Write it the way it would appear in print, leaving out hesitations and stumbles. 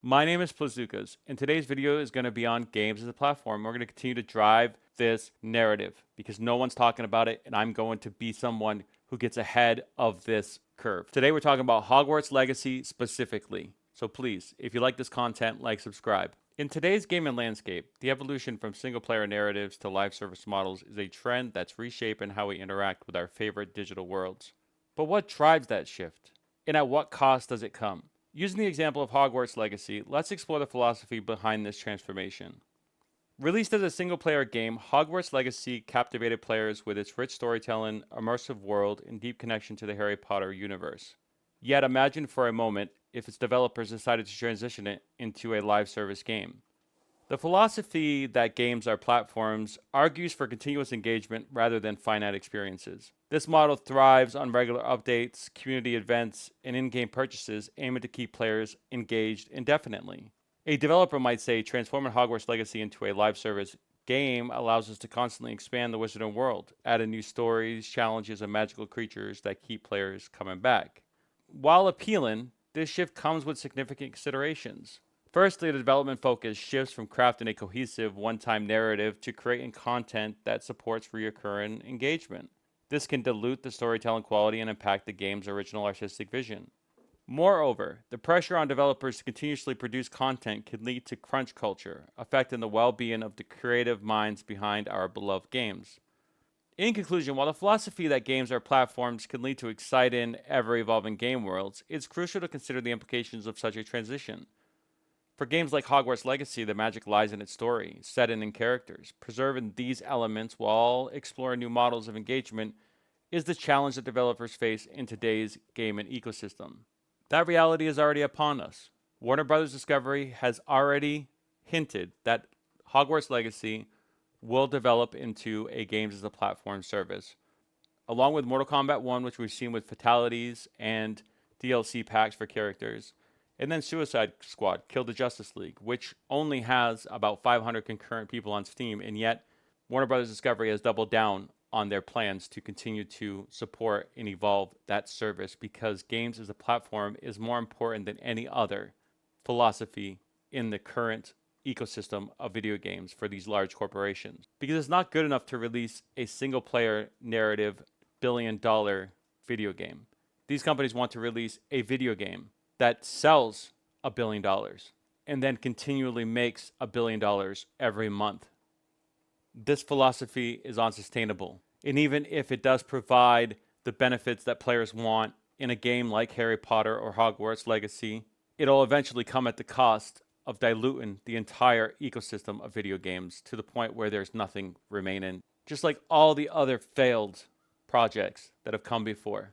My name is Plazukas, and today's video is going to be on games as a platform. We're going to continue to drive this narrative because no one's talking about it, and I'm going to be someone who gets ahead of this curve. Today we're talking about Hogwarts Legacy specifically. So please, if you like this content, like, subscribe. In today's gaming landscape, the evolution from single-player narratives to live service models is a trend that's reshaping how we interact with our favorite digital worlds. But what drives that shift? And at what cost does it come? Using the example of Hogwarts Legacy, let's explore the philosophy behind this transformation. Released as a single-player game, Hogwarts Legacy captivated players with its rich storytelling, immersive world, and deep connection to the Harry Potter universe. Yet imagine for a moment if its developers decided to transition it into a live service game. The philosophy that games are platforms argues for continuous engagement rather than finite experiences. This model thrives on regular updates, community events, and in-game purchases aiming to keep players engaged indefinitely. A developer might say transforming Hogwarts Legacy into a live service game allows us to constantly expand the Wizarding world, adding new stories, challenges, and magical creatures that keep players coming back. While appealing, this shift comes with significant considerations. Firstly, the development focus shifts from crafting a cohesive, one-time narrative to creating content that supports recurring engagement. This can dilute the storytelling quality and impact the game's original artistic vision. Moreover, the pressure on developers to continuously produce content can lead to crunch culture, affecting the well-being of the creative minds behind our beloved games. In conclusion, while the philosophy that games are platforms can lead to exciting, ever-evolving game worlds, it's crucial to consider the implications of such a transition. For games like Hogwarts Legacy, the magic lies in its story, setting, and characters. Preserving these elements while exploring new models of engagement is the challenge that developers face in today's gaming ecosystem. That reality is already upon us. Warner Bros. Discovery has already hinted that Hogwarts Legacy will develop into a games as a platform service, along with Mortal Kombat 1, which we've seen with fatalities and DLC packs for characters. And then Suicide Squad, Kill the Justice League, which only has about 500 concurrent people on Steam, and yet Warner Bros. Discovery has doubled down on their plans to continue to support and evolve that service because games as a platform is more important than any other philosophy in the current ecosystem of video games for these large corporations. Because it's not good enough to release a single-player narrative billion-dollar video game. These companies want to release a video game that sells $1 billion and then continually makes $1 billion every month. This philosophy is unsustainable. And even if it does provide the benefits that players want in a game like Harry Potter or Hogwarts Legacy, it'll eventually come at the cost of diluting the entire ecosystem of video games to the point where there's nothing remaining. Just like all the other failed projects that have come before.